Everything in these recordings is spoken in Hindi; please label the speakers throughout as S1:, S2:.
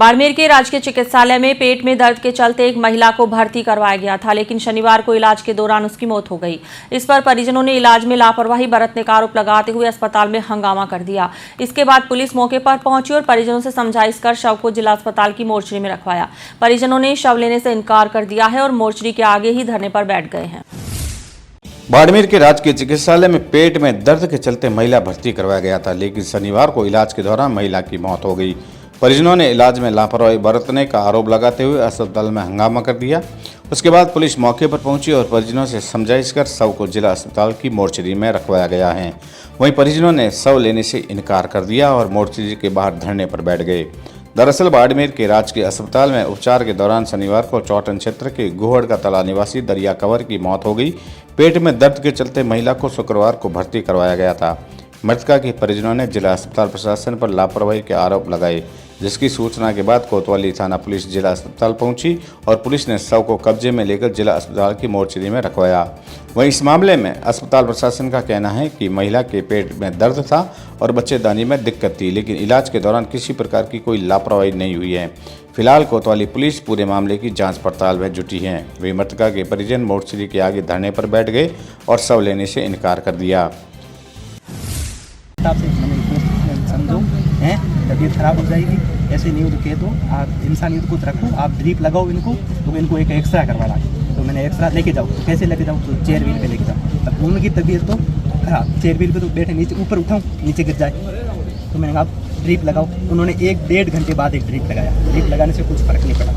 S1: बाड़मेर के राजकीय चिकित्सालय में पेट में दर्द के चलते एक महिला को भर्ती करवाया गया था, लेकिन शनिवार को इलाज के दौरान उसकी मौत हो गई। इस पर परिजनों ने इलाज में लापरवाही बरतने का आरोप लगाते हुए अस्पताल में हंगामा कर दिया। इसके बाद पुलिस मौके पर पहुंची और परिजनों से समझाइश कर शव को जिला अस्पताल की मोर्चरी में रखवाया। परिजनों ने शव लेने से इनकार कर दिया है और मोर्चरी के आगे ही धरने पर बैठ गए हैं।
S2: बाड़मेर के राजकीय चिकित्सालय में पेट में दर्द के चलते महिला भर्ती करवाया गया था, लेकिन शनिवार को इलाज के दौरान महिला की मौत हो गई। परिजनों ने इलाज में लापरवाही बरतने का आरोप लगाते हुए अस्पताल में हंगामा कर दिया। उसके बाद पुलिस मौके पर पहुंची और परिजनों से समझाइश कर शव को जिला अस्पताल की मोर्चरी में रखवाया गया है। वहीं परिजनों ने शव लेने से इनकार कर दिया और मोर्चरी के बाहर धरने पर बैठ गए। दरअसल बाड़मेर के राजकीय अस्पताल में उपचार के दौरान शनिवार को चौटन क्षेत्र के गोहड़ का तला निवासी दरिया कंवर की मौत हो गई। पेट में दर्द के चलते महिला को शुक्रवार को भर्ती करवाया गया था। मृतका के परिजनों ने जिला अस्पताल प्रशासन पर लापरवाही के आरोप लगाए, जिसकी सूचना के बाद कोतवाली थाना पुलिस जिला अस्पताल पहुंची और पुलिस ने शव को कब्जे में लेकर जिला अस्पताल की मोर्चरी में रखवाया। वहीं इस मामले में अस्पताल प्रशासन का कहना है कि महिला के पेट में दर्द था और बच्चेदानी में दिक्कत थी, लेकिन इलाज के दौरान किसी प्रकार की कोई लापरवाही नहीं हुई है। फिलहाल कोतवाली पुलिस पूरे मामले की जांच पड़ताल में जुटी है। वे मृतका के परिजन मोर्चरी के आगे धरने पर बैठ गए और शव लेने से इनकार कर दिया।
S3: समझो हैं, तबीयत खराब हो जाएगी, ऐसे नहीं रुके तो आप इंसानियत को रखो, आप ड्रिप लगाओ इनको, तो इनको एक एक्सरा करवाना है। तो मैंने एक्सरा लेके जाओ, तो कैसे लेके जाऊँ, तो चेयर व्हील पे लेके जाओ। तब उनकी तबीयत तो खराब, चेयर व्हील पे तो बैठे नीचे, ऊपर उठाऊँ नीचे गिर जाए, तो मैंने कहा ड्रिप लगाओ। उन्होंने 1-1.5 घंटे बाद एक ड्रिप लगाया। ड्रिप लगाने से कुछ फ़र्क नहीं पड़ा,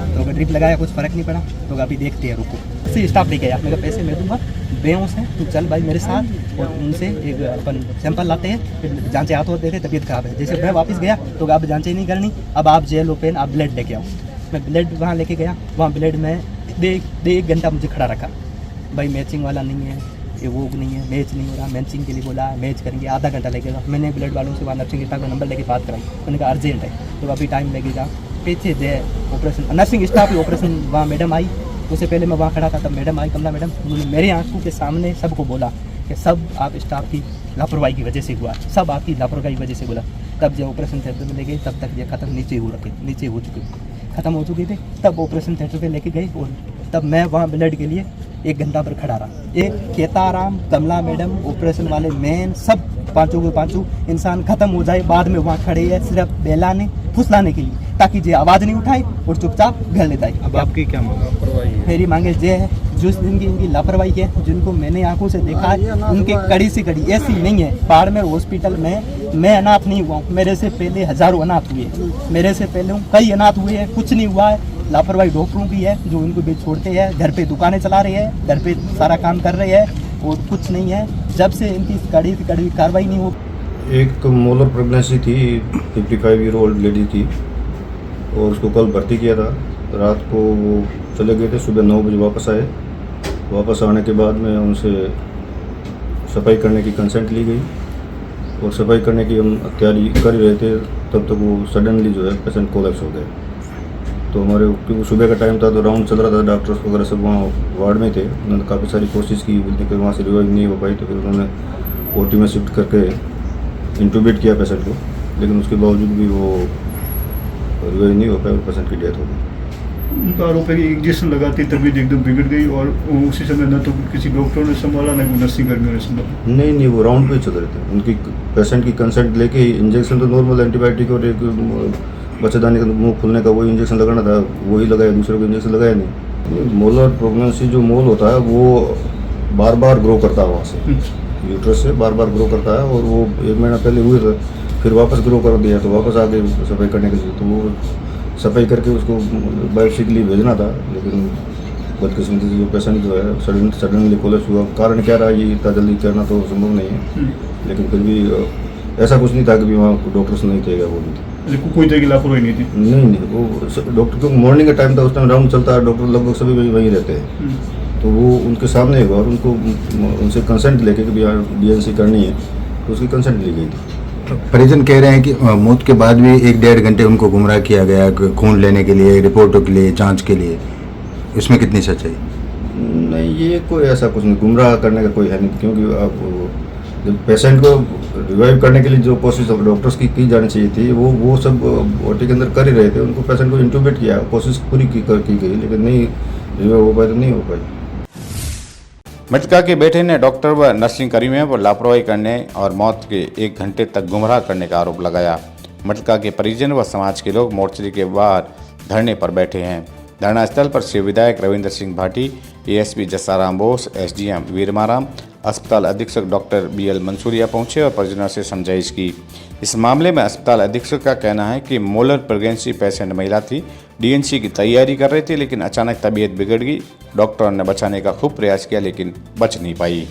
S3: तो अगर ड्रिप लगाया कुछ फ़र्क नहीं पड़ा तो अभी देखते हैं, रुको। इससे स्टाफ लेके आया, मेरे पैसे मैं दूंगा, बेहोश है, तू चल भाई मेरे साथ, और उनसे एक अपन सैंपल लाते हैं, फिर जांचें हाथ और देते, तबीयत खराब है। जैसे मैं वापस गया तो अब जांचें नहीं करनी, अब आप जेल ओपन, आप ब्लड लेके आओ। मैं ब्लड वहाँ लेके गया, वहाँ ब्लड में 1 घंटा मुझे खड़ा रखा। भाई मैचिंग वाला नहीं है, ये वो नहीं है, मैच नहीं हो रहा, मैचिंग के लिए बोला, मैच करेंगे, आधा घंटा लगेगा। मैंने ब्लड वालों से वहाँ नर्सिंग स्टाफ का नंबर लेके बात कराई, मैंने कहा अर्जेंट है, तो अभी टाइम लगेगा। पीछे दे ऑपरेशन नर्सिंग स्टाफ की ऑपरेशन, वहाँ मैडम आई, उससे पहले मैं वहाँ खड़ा था, तब मैडम आई, कमला मैडम, उन्होंने मेरे आंखों के सामने सबको बोला कि सब आप स्टाफ की लापरवाही की वजह से हुआ, सब आपकी लापरवाही की वजह से बोला। तब जब ऑपरेशन थिएटर में ले गए तब तक ये खत्म नीचे हो चुके ख़त्म हो चुके थे। तब ऑपरेशन थिएटर पे लेके गए और तब मैं वहाँ ब्लड के लिए 1 घंटा पर खड़ा रहा। एक केताराम, कमला मैडम, ऑपरेशन वाले मैन, सब पाँचों के पाँचों इंसान खत्म हो जाए, बाद में वहाँ खड़े है सिर्फ बहलाने फुसलाने के लिए, ताकि जे आवाज़ नहीं उठाए और चुपचाप घर लेता है।
S4: अब आपकी क्या मांग?
S3: मेरी मांगे जे है, जिस दिन की इनकी लापरवाही है, जिनको मैंने आंखों से देखा है, उनकी कड़ी से कड़ी ऐसी नहीं है। बाड़मेर हॉस्पिटल में मैं अनाथ नहीं हुआ हूँ, मेरे से पहले हज़ारों अनाथ हुए, मेरे से पहले कई अनाथ हुए हैं, कुछ नहीं हुआ है। लापरवाही डॉक्टरों की है जो उनको बीच छोड़ते हैं, घर पे दुकानें चला रहे हैं, घर पे सारा काम कर रहे हैं और कुछ नहीं है। जब से इनकी कड़ी से कड़ी कार्रवाई नहीं हो।
S4: एक मोलर प्रेगनेंसी थी, 55 ईयर ओल्ड लेडी थी, और उसको कल भर्ती किया था। रात को वो चले गए थे, सुबह 9 बजे वापस आए। वापस आने के बाद में उनसे सफाई करने की कंसेंट ली गई और सफाई करने की हम तैयारी कर रहे थे, तब तक वो सडनली जो है पेशेंट कोलैप्स हो गए। तो हमारे क्योंकि सुबह का टाइम था तो राउंड चल रहा था, डॉक्टर्स वगैरह सब वहाँ वार्ड में थे, उन्होंने काफ़ी सारी कोशिश की, लेकिन वहाँ से रिवाइव नहीं हो पाई। तो फिर उन्होंने ओटी में शिफ्ट करके इंटूबेट किया पेशेंट को, लेकिन उसके बावजूद भी वो रिवाइव नहीं हो पाया और पेशेंट की डेथ हो गई।
S5: उनका आरोप है कि इंजेक्शन लगाती तबीयत एकदम बिगड़ गई और उसी समय न तो किसी डॉक्टर ने संभाला न कोई नर्सिंग कर्मियों ने संभाला।
S4: नहीं, वो राउंड पे चल रहे थे, उनकी पेशेंट की कंसेंट लेके इंजेक्शन तो नॉर्मल एंटीबायोटिक और एक बच्चेदानी का मुंह खुलने का वही इंजेक्शन लगाना था, वही लगाया, दूसरे को इंजेक्शन लगाया नहीं। मोलर प्रेगनेंसी जो मोल होता है वो बार बार ग्रो करता है, वहाँ से यूट्रस से बार बार ग्रो करता है, और वो 1 महीना पहले हुए थे, फिर वापस ग्रो कर दिया, तो वापस आके सफाई करने के लिए, तो वो सफाई करके उसको बायोप्सी के लिए भेजना था, लेकिन बदकिस्मती से जो पेशेंट जो है सडनली कोलैप्स हुआ। कारण क्या रहा ये इतना जल्दी करना तो संभव नहीं है, लेकिन फिर भी ऐसा कुछ नहीं था कि वहाँ डॉक्टर्स नहीं थे, वो भी थे,
S5: कोई तरह की लापरवाही नहीं थी।
S4: नहीं, वो डॉक्टर को मॉर्निंग का टाइम था, उस टाइम राउंड चलता है, डॉक्टर लगभग सभी वहीं रहते हैं, तो वो उनके सामने हुआ और उनको उनसे कंसेंट लेके कि भैया डीएनसी करनी है, तो उसकी कंसेंट ली गई थी।
S6: परिजन कह रहे हैं कि मौत के बाद भी 1-1.5 घंटे उनको गुमराह किया गया खून लेने के लिए, रिपोर्टों के लिए, जांच के लिए, इसमें कितनी सच्चाई?
S4: नहीं, ये कोई ऐसा कुछ नहीं, गुमराह करने का कोई है नहीं, क्योंकि आप पेशेंट को रिवाइव करने के लिए जो कोशिश डॉक्टर्स की जानी चाहिए थी वो सब ओटी के अंदर कर ही रहे थे। उनको पेशेंट को इंट्यूबेट किया, कोशिश पूरी की गई, लेकिन नहीं रिवाइव हो पाई तो नहीं हो पाई।
S2: मृतका के बेटे ने डॉक्टर व नर्सिंग कर्मियों पर लापरवाही करने और मौत के 1 घंटे तक गुमराह करने का आरोप लगाया। मृतका के परिजन व समाज के लोग मोर्चरी के बाहर धरने पर बैठे हैं। धरना स्थल पर शिव विधायक रविंद्र सिंह भाटी, एएसपी जसाराम बोस, एसडीएम वीरमाराम, अस्पताल अधीक्षक डॉक्टर बीएल मंसूरिया पहुंचे और परिजनों से समझाइश की। इस मामले में अस्पताल अधीक्षक का कहना है कि मोलर प्रेगनेंसी पेशेंट महिला थी, डीएनसी की तैयारी कर रही थी, लेकिन अचानक तबीयत बिगड़ गई। डॉक्टरों ने बचाने का खूब प्रयास किया लेकिन बच नहीं पाई।